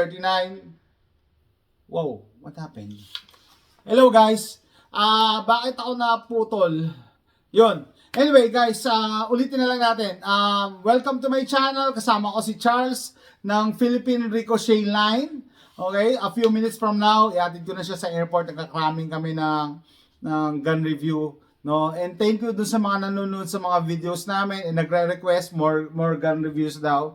39. Wow, what happened? Hello guys. Bakit ako naputol? Yun. Anyway guys, ulitin na lang natin. Welcome to my channel. Kasama ko si Charles ng Philippine Ricochet Line. Okay, a few minutes from now, iatid ko na siya sa airport. Nagka-cramming kami ng gun review. No, and thank you dun sa mga nanonood sa mga videos namin and nagre-request more gun reviews daw.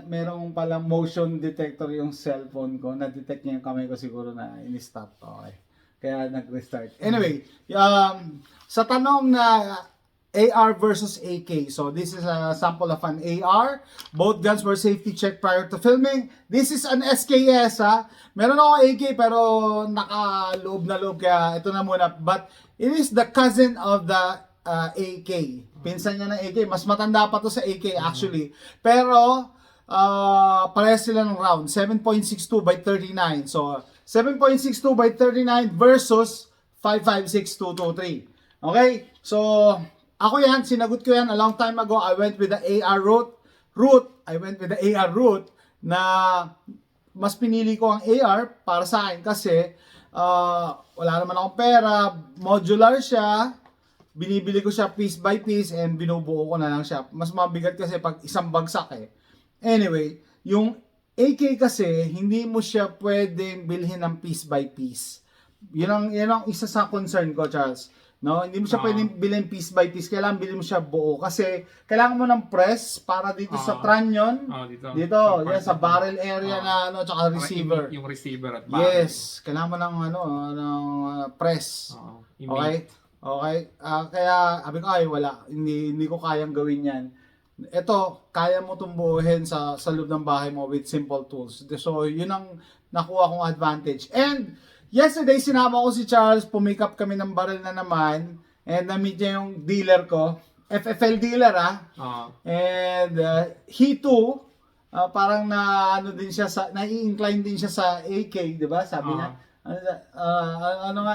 Merong palang motion detector yung cellphone ko. Na-detect niya yung kamay ko siguro na in-stop. Okay. Kaya nag-restart. Anyway, sa tanong na AR versus AK. So this is a sample of an AR. Both guns were safety checked prior to filming. This is an SKS ha. Meron ako AK pero naka-loob na loob kaya ito na muna. But it is the cousin of the AK. Pinsan niya ng AK. Mas matanda pa to sa AK actually. Pero parehas sila ng round. 7.62 by 39. So 7.62 by 39 versus 5.56 223. Okay? So ako yan, sinagot ko yan a long time ago. I went with the AR route. I went with the AR route na mas pinili ko ang AR para sa akin kasi wala naman akong pera. Modular siya. Binibili ko siya piece by piece and binubuo ko na lang siya. Mas mabigat kasi pag isang bagsak eh. Anyway, yung AK kasi hindi mo siya pwedeng bilhin ng piece by piece. Yun ang isa sa concern ko, Charles. No, hindi mo siya pwedeng bilhin piece by piece. Kailangan bilhin mo siya buo kasi kailangan mo ng press para dito sa trunnion. Dito, yan sa barrel area na tsaka receiver. Yung receiver at barrel. Yes, kailangan mo ng press. Okay? Okay? Kaya sabi ko ay wala, hindi ko kayang gawin 'yan. Ito, kaya mo tumbuhin sa loob ng bahay mo with simple tools. So, yun ang nakuha kong advantage. And yesterday, sinama ko si Charles, pumick up kami ng barrel na naman, and na-meet niya yung dealer ko, FFL dealer and he too, parang din siya nai-incline din siya sa AK, di ba? Sabi niya,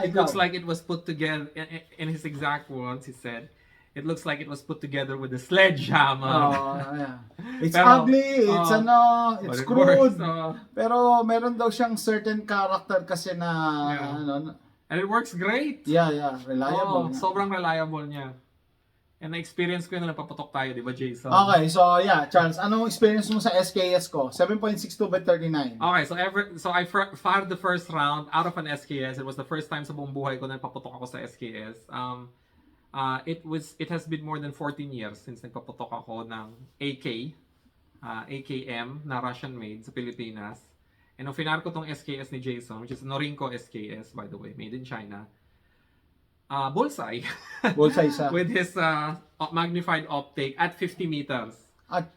It looks like it was put together, in his exact words, he said, it looks like it was put together with a sledgehammer. Yeah. It's ugly, it's crude. Pero meron daw siyang certain character kasi na and it works great. Yeah, reliable. Sobrang reliable niya. And na-experience ko yun na napaputok tayo, di ba, Jason? Okay, so yeah, Charles, anong experience mo sa SKS ko? 7.62 by 39. Okay, so I fired the first round out of an SKS. It was the first time sa buong buhay ko na napaputok ako sa SKS. It has been more than 14 years since nagpaputok ako ng AKM na Russian made sa Pilipinas. And nung finar ko tong SKS ni Jason, which is Norinco SKS by the way, made in China. Bullseye. Bullseye sa. With his magnified optic at 50 meters. At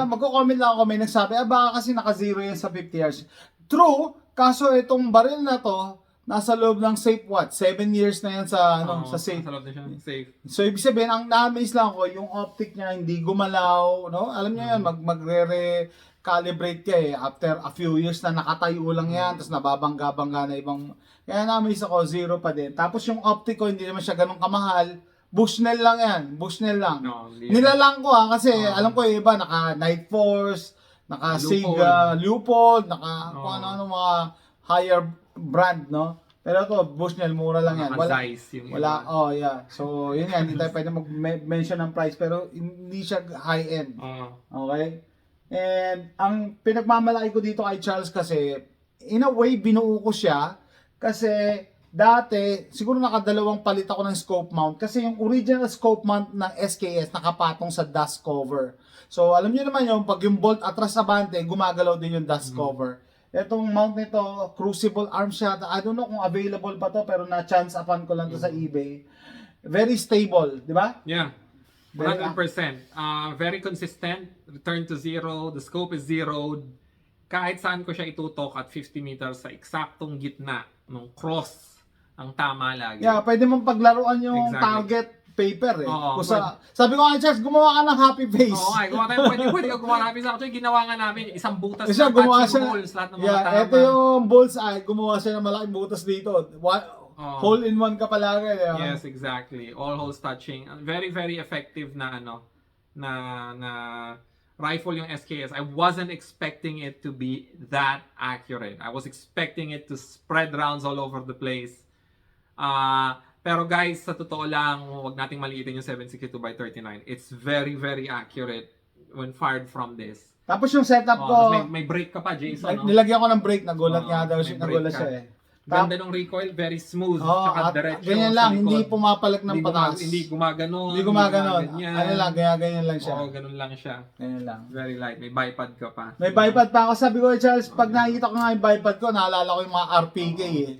magko-comment lang ako, may nagsabi, baka kasi naka-zero yan sa 50 years. True, kaso itong baril na to, nasa loob ng safe 7 years na yan sa safe. Nasa loob na siya ng safe. So ibig sabihin, ang na-amaze lang ko, yung optic niya hindi gumalaw, no? Alam niyo yan, magre-calibrate ka eh. After a few years na nakatayo lang yan, tapos nababangga-bangga na ibang. Kaya na-amaze ako, zero pa din. Tapos yung optic ko, hindi naman siya ganun kamahal. Bushnell lang yan, Bushnell lang. Nilalang ko kasi alam ko yung iba, naka Night Force, naka Sega, Leupold, naka kung ano mga higher brand, no? Pero ito, Bushnell, mura lang yan. Wala. So, yun yan, hindi tayo pwede mag-mention ng price, pero hindi siya high-end. Okay? And, ang pinagmamalaki ko dito kay Charles kasi, in a way, binuo ko siya, kasi, dati, siguro nakadalawang palit ako ng scope mount, kasi yung original scope mount ng SKS, nakapatong sa dust cover. So, alam niyo naman yung, pag yung bolt atras sa bante, gumagalaw din yung dust cover. Itong mount nito, crucible arm siya. I don't know kung available pa to, pero na-chance upon ko lang to sa eBay. Very stable, di ba? Yeah. 100%. Very consistent. Return to zero. The scope is zeroed. Kahit saan ko siya itutok at 50 meters sa eksaktong gitna ng cross ang tama lagi. Yeah, pwede mong paglaruan yung target paper eh. Sabi ko kay Charles, gumawa ka ng happy face. Gumawa tayo. Pwede ka gumawa ng happy face. Actually, ginawa nga namin. Isang butas na touching holes. Lahat ng mga tama. Ito yung bullseye. Gumawa siya ng malaking butas dito. Hole in one ka palagi. Yes, exactly. All holes touching. Very, very effective na rifle yung SKS. I wasn't expecting it to be that accurate. I was expecting it to spread rounds all over the place. Pero guys, sa totoo lang, huwag nating maliitin yung 762x39. It's very, very accurate when fired from this. Tapos yung setup ko, Tapos may break ka pa, Jason. No? nilagyan ko ng brake, nagulat Oo, nga daw may siya, brake nagulat ka. siya eh. Ganda ng recoil, very smooth. Oo, Tsaka at diretso ganyan sa lang, likod. hindi pumapalag ng patas. Hindi gumaganon. Hindi gumaganon. gumaganyan. Ano lang, ganyan lang siya. Oo, ganun lang siya. Ganyan lang. Very light. May bipod ka pa. May bipod pa ako. Sabi ko, Charles, pag nakikita ko nga yung bipod ko, naalala ko yung mga RPK eh.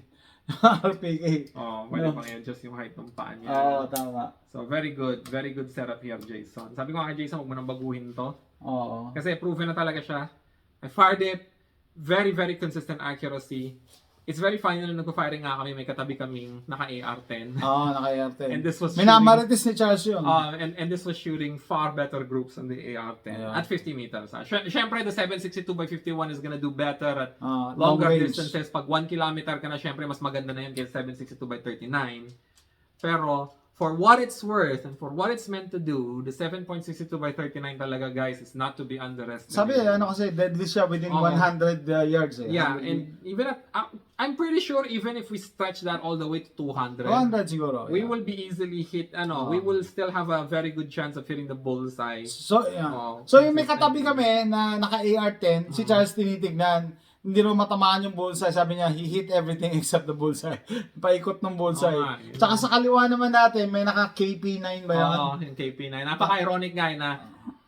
RPK. Oh, pwede No. pang i-adjust yung height ng paa niya. Oo, tama. So, very good setup here, Jason. Sabi ko nga kay Jason, huwag mo nang baguhin to. Oo. Kasi proven na talaga siya. I fired it. Very, very consistent accuracy. It's very funny na nagpa-firing nga kami. May katabi kaming naka-AR-10. Oo, naka-AR-10. And this was Minamarites ni Charles yun. and this was shooting far better groups on the AR-10 Yeah. at 50 meters. Syempre, the 762x51 is gonna do better at long longer range. distances. Pag 1 kilometer ka na, syempre, mas maganda na yun kaysa 762x39. Pero, for what it's worth and for what it's meant to do, the 7.62x39 talaga, guys, is not to be underestimated. Sabi, ano kasi, deadly siya within Oo. 100 yards eh. Yeah, and even at, I'm pretty sure even if we stretch that all the way to 200, 200 siguro. we yeah. will be easily hit, we Oo. will still have a very good chance of hitting the bullseye. So, yeah. Oo. So, yung may katabi kami na naka-AR-10, si Charles tinitignan, hindi rin matamaan yung bullseye. Sabi niya, he hit everything except the bullseye. Paikot ng bullseye. Oo nga, yun. Tsaka sa kaliwa naman natin, may naka-KP9 ba yan? Oo, yung KP9. Napaka-ironic nga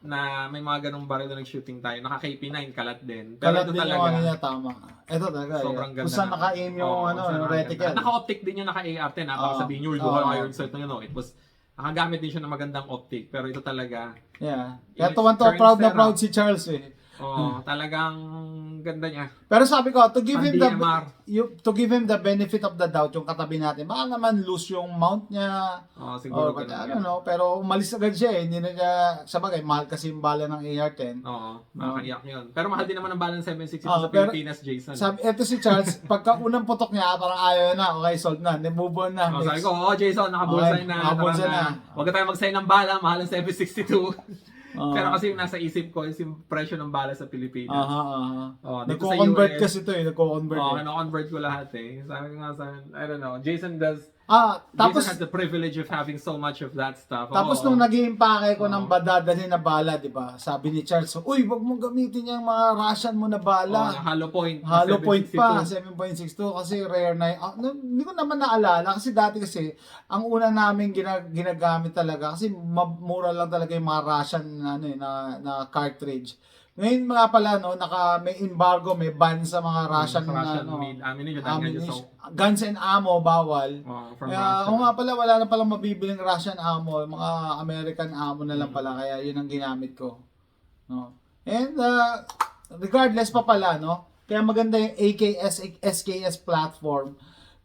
na may mga ganong baril na nag-shooting tayo. Naka-KP9, kalat din. Pero Kalat ito din talaga, yung ano niya, tama. Ito talaga. sobrang yeah. ganda. Kung saan naka-aim yung, Oo, ano, kung saan yung reticle. Naka-optic din yung naka-AR-10. Baka sabihin nyo, Oo. iron sight na yun. It was, nakagamit din siya ng magandang optic. Pero ito talaga, Yeah. Kaya It's tuwan-tuwa, current proud na setup. proud si Charles eh. talagang ganda niya. Pero sabi ko, to give him DMR. the benefit of the doubt yung katabi natin, baka naman loose yung mount niya. Siguro Or, ganun I yan. don't know, pero umalis agad siya eh. Hindi na niya, sabagay, mahal kasi yung bala ng AR-10. Oo, nakakaiyak yun. Pero mahal din naman ang balance 760 Oo, sa pero- Pilipinas, Jason. Sabi, eto si Charles, pagka unang putok niya, parang ayaw na, okay, sold na, move on na. Sabi next. ko, Jason, nakabulsay Okay, na. nakabulsay tara na. Huwag ka tayo mag-sign ng bala, mahal ang 762. Oo. Pero kasi yung nasa isip ko is yung presyo ng bala sa Pilipinas. Aha. Dito sa Nagko-convert US, kasi ito eh, nagko-convert eh. convert ko lahat eh. Sabi ko nga sa I don't know, Jason Tapos, has the privilege of having so much of that stuff. tapos nung nag-iimpake ko ng dadalhin na bala, di ba? Sabi ni Charles, uy, wag mong gamitin yung mga Russian mo na bala. hollow point. Hollow point pa, 762. 7.62 kasi rare na hindi ko naman naalala kasi dati kasi ang una namin ginagamit talaga kasi mura lang talaga yung mga Russian na cartridge. Ngayon mga pala may embargo, may ban sa mga Russian made ammunition. Guns and ammo bawal. From Kaya Russia. ako nga pala wala na palang mabibiling Russian ammo, mga American ammo na lang pala kaya yun ang ginamit ko. No. And regardless pa pala kaya maganda yung SKS platform.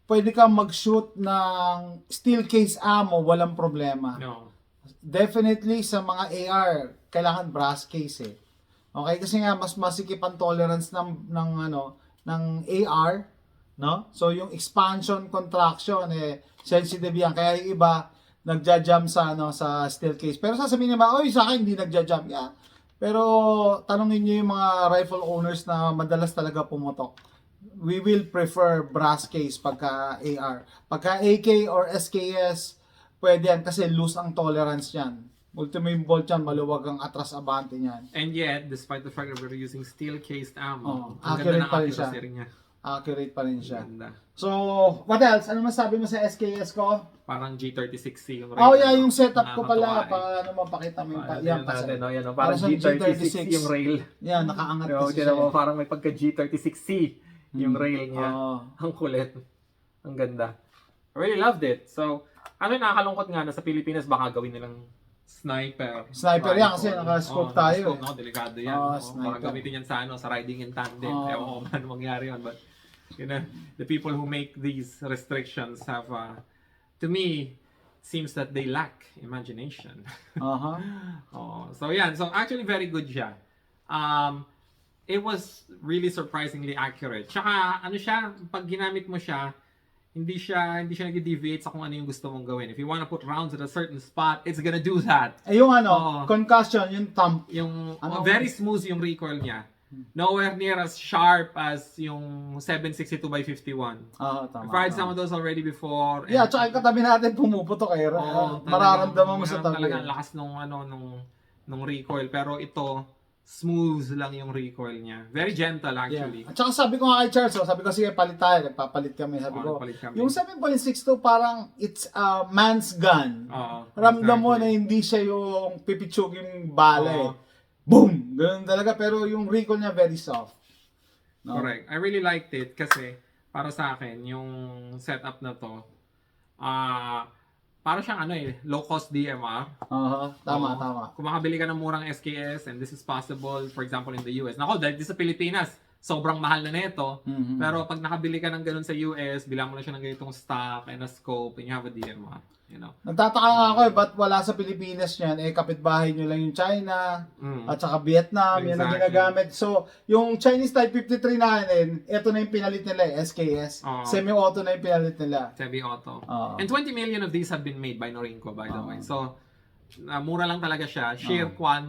Pwede kang mag-shoot ng steel case ammo, walang problema. No. Definitely sa mga AR, kailangan brass case eh. Okay, kasi nga mas masikip ang tolerance ng AR, no? So yung expansion, contraction sensitive yan. Kaya yung iba nagja-jump sa steel case. Pero sasabihin niya ba, oy, sa akin hindi nagja-jump. Yeah. Pero tanongin niyo yung mga rifle owners na madalas talaga pumutok. We will prefer brass case pagka AR. Pagka AK or SKS, pwede yan kasi loose ang tolerance yan. Ultimate bolt yan, maluwag ang atras abante niyan. And yet, despite the fact that we're using steel-cased ammo, accurate pa rin siya. accuracy niya. Accurate pa rin siya. Ganda. So, what else? Ano masabi mo sa SKS ko? Parang G36C yung Oh, rail. yeah, yung setup ko pala. Nakakatuwa Paano mapakita mo yung Yan yan natin, kasi. parang siyang G36 yung rail. Yan, nakaangat Pero kasi siya. parang may pagka G36C yung rail niya. Ang kulit. Ang ganda. I really loved it. So, nakakalungkot nga na sa Pilipinas baka gawin nilang sniper. Sniper yan kasi naka-scope tayo. Naka-scope, delikado yan. Baka Sniper. gamitin yan sa riding in tandem. Ewan ko man mangyari yun. But, the people who make these restrictions have, to me, seems that they lack imagination. So, yan. So, actually, very good siya. It was really surprisingly accurate. Tsaka, pag ginamit mo siya, hindi siya nag-deviate sa kung ano yung gusto mong gawin. If you wanna put rounds at a certain spot, it's gonna do that. Yung Oo. concussion, yung thump. Yung Ano? very smooth yung recoil niya. Nowhere near as sharp as yung 762x51. Tama. I've tried some tama. of those already before. Yeah, tsaka yung katabi natin pumuputok eh. Oo, Mararamdaman mo sa tabi. Talagang lakas nung recoil. Pero ito, smooth lang yung recoil niya. Very gentle actually. At saka sabi ko nga kay Charles, sabi ko sige palit tayo, nagpapalit kami. Sabi ko, Nagpapalit kami. yung 7.62 parang it's a man's gun. Oo, Ramdam mo na exactly. hindi siya yung pipitsuging bala eh. Oo. Boom! Ganun talaga, pero yung recoil niya very soft. No? Correct. I really liked it kasi para sa akin, yung setup na to, para siyang low cost DMR. Tama, Oo. tama. Kung makabili ka ng murang SKS and this is possible, for example, in the US. Nako, dahil sa Pilipinas, sobrang mahal na nito. Mhm. Pero pag nakabili ka ng ganun sa US, bilang mo na siya ng ganitong stock and a scope and you have a DMR. You know? Nagtataka nga ako ba't wala sa Pilipinas yan? Kapitbahay nyo lang yung China, at saka Vietnam, yan ang Exactly. ginagamit. So, yung Chinese Type 53 natin, ito na yung pinalit nila SKS. Oo. Semi-auto na yung pinalit nila. Semi-auto. Oo. And 20 million of these have been made by Norinco, by the way. So, mura lang talaga siya.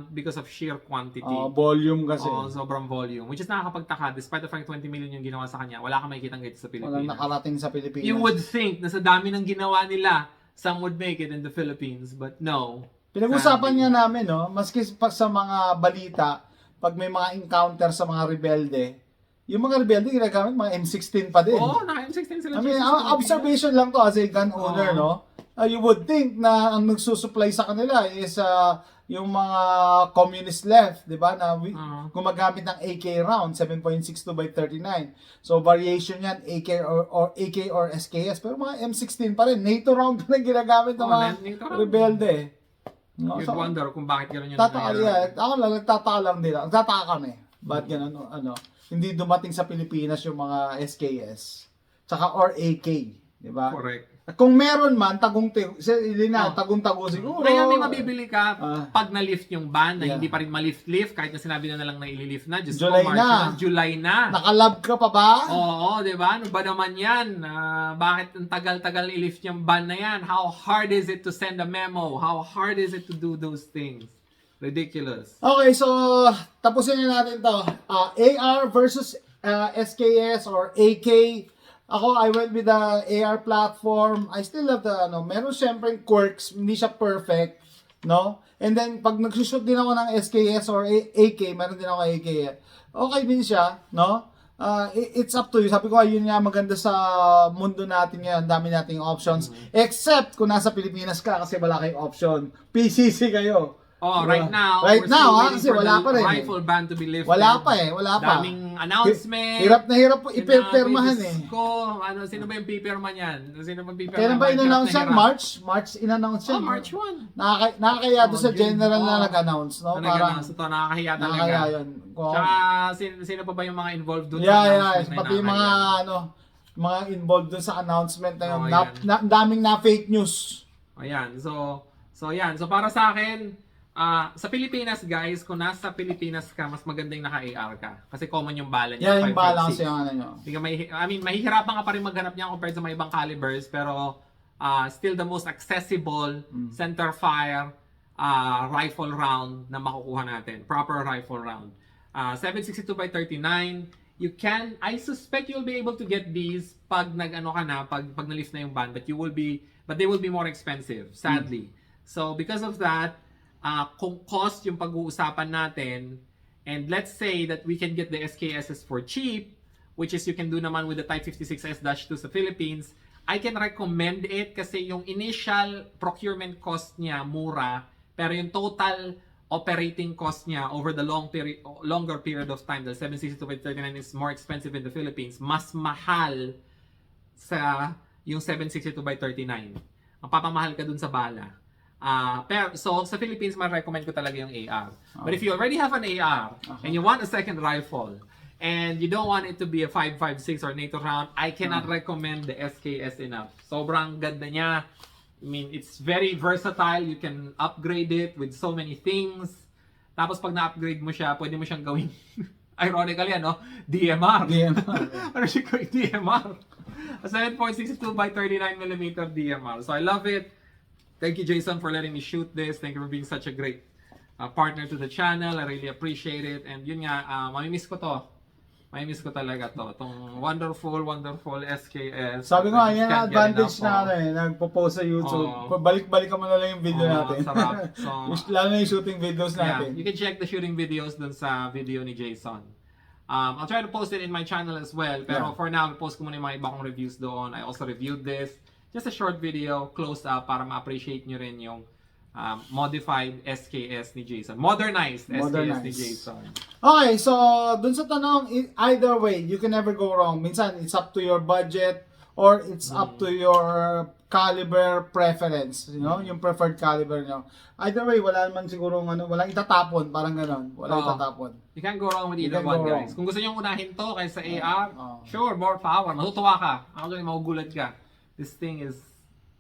Because of sheer quantity. Volume kasi. Sobrang volume. Which is nakakapagtaka. Despite the fact 20 million yung ginawa sa kanya, wala kang makikita ganito sa Walang Pilipinas. nakarating sa Pilipinas. You would think na sa dami ng ginawa nila, some would make it in the Philippines. But no. Pinag-usapan nga namin, no? Maski pa sa mga balita, pag may mga encounter sa mga rebelde, yung mga rebelde ginagamit mga M16 pa din. Oo, naka-M16 sila. I mean, sa Pilipinas. observation lang to as a gun owner, Oo. no? You would think na ang nagsusupply sa kanila is yung mga communist left, di ba? Na gumagamit ng AK round, 7.62x39. So, variation yan, AK or SKS. Pero mga M16 pa rin. NATO round na ginagamit ng mga NATO round. rebelde. No? You'd So, wonder kung bakit gano'n yung tataka, nangyayari. ako lang, nagtataka lang din. Nagtataka kami. Ba't ganun, hindi dumating sa Pilipinas yung mga SKS. Tsaka or AK. Di ba? Correct. Kung meron man, tagong-tago siguro. Kaya may mabibili ka Ah. pag na-lift yung ban na Yeah. hindi pa rin ma-lift-lift kahit na sinabi na lang na ililift na. Just July March na. July na. Nakalab ka pa ba? Oo, di ba? Ano ba naman yan? Bakit ang tagal-tagal i-lift yung ban na yan? How hard is it to send a memo? How hard is it to do those things? Ridiculous. Okay, so tapusin na natin to. AR versus SKS or AK. Ako, I went with the AR platform. I still love the, meron syempre quirks, hindi siya perfect, no? And then, pag nagsushoot din ako ng SKS or AK, meron din ako AK. Okay din siya, no? It's up to you. Sabi ko, yun nga maganda sa mundo natin ngayon. Dami nating options. Except kung nasa Pilipinas ka kasi wala kayong option. PCC kayo. Oh, Diba? right now, Right we're now, still waiting kasi for wala the pa rin. rifle ban to be lifted. Wala pa. Daming announcement. Hirap na hirap po ipirmahan eh. Sino ba yung pipirma niyan? Sino ba pipirma? Kailan ba Hirap na in-announce yan? hirap. March in-announce yan. March 1. Nakakaya doon sa June. general na Oo. nag-announce, no? Ano Parang ito, nakakahiya talaga. nakakaya yun. Tsaka, sino pa ba yung mga involved doon? Yeah. Pati yung mga, mga involved doon sa announcement na yun. Oo, yan. Daming na fake news. Ayan, so yan. So para sa akin, sa Pilipinas guys, kung nasa Pilipinas ka, mas magandang naka-AR ka. Kasi common yung bala niya. Yan yung 5.56. balance yung ano nyo. Mahihirapan ka pa rin maghanap niya compared sa mga ibang calibers, pero still the most accessible center fire rifle round na makukuha natin. Proper rifle round. 7.62x39. I suspect you'll be able to get these pag pag na-lift na yung ban, but they will be more expensive, sadly. So because of that, kung cost yung pag-uusapan natin, and let's say that we can get the SKSs for cheap, which is you can do naman with the Type 56S-2 sa Philippines, I can recommend it kasi yung initial procurement cost niya mura, pero yung total operating cost niya over the longer period of time, the 762x39 is more expensive in the Philippines, mas mahal sa yung 762x39. Mapapamahal ka dun sa bala. So sa Philippines, ma-recommend ko talaga yung AR. But if you already have an AR and you want a second rifle and you don't want it to be a 5.56 or NATO round, I cannot recommend the SKS enough. Sobrang ganda niya. I mean, it's very versatile. You can upgrade it with so many things. Tapos pag na-upgrade mo siya, pwede mo siyang gawing ironically, DMR. DMR. Ano siya gawing DMR? A 7.62 by 39mm DMR. So I love it. Thank you, Jason, for letting me shoot this. Thank you for being such a great partner to the channel. I really appreciate it. And yun nga, mamimiss ko to. Mamimiss ko talaga to. Itong wonderful SKS. Sabi ko, yan ang Can't get advantage enough na of. nagpo-post sa YouTube. Oo. Balik-balik mo na lang yung video Oo, natin. sarap. So, Lalo na yung shooting videos yeah, natin. you can check the shooting videos dun sa video ni Jason. I'll try to post it in my channel as well. Pero Yeah. for now, post ko muna yung mga iba kong reviews doon. I also reviewed this. Just a short video, close up, para ma-appreciate nyo rin yung modified SKS ni Jason. Modernized SKS ni Modernized. Jason. Okay, so dun sa tanong, either way, you can never go wrong. Minsan, it's up to your budget or it's up to your caliber preference, you know, yung preferred caliber nyo. Either way, wala naman siguro walang itatapon, parang ganon. Walang Oo. itatapon. You can't go wrong with You either can't one, go guys. wrong. Kung gusto nyo unahin to kaysa AR, Oo. sure, more power. Matutuwa ka. Actually, magugulat ka. This thing is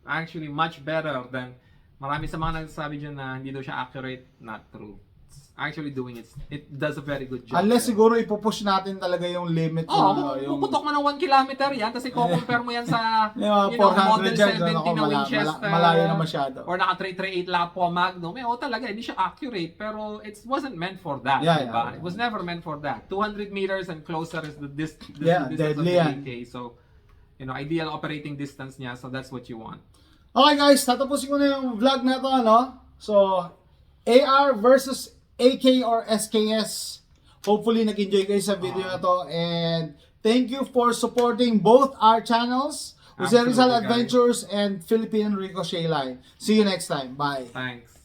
actually much better than marami sa mga nagsasabi dyan na hindi daw siya accurate. Not true. It's actually doing it does a very good job. Unless siguro ipupush natin talaga yung limit. Kung puputok mo ng 1 kilometer yan, tapos i-compare mo yan sa Yung you know, 400 Model yards, 70 na Winchester. malayo na masyado. Or naka 338 Lapua Magnum. Talaga, hindi siya accurate. Pero it wasn't meant for that. Yeah, diba? yeah. It was never meant for that. 200 meters and closer is the distance of deadly the yan. AK. So, ideal operating distance niya. So, that's what you want. Okay guys, tatapusin ko na yung vlog na to, ano? So, AR versus AK or SKS. Hopefully, nag-enjoy kayo sa video na to. And thank you for supporting both our channels, Jose Rizal Absolutely, guys. Adventures and Philippine Ricochet Line. See you next time. Bye. Thanks.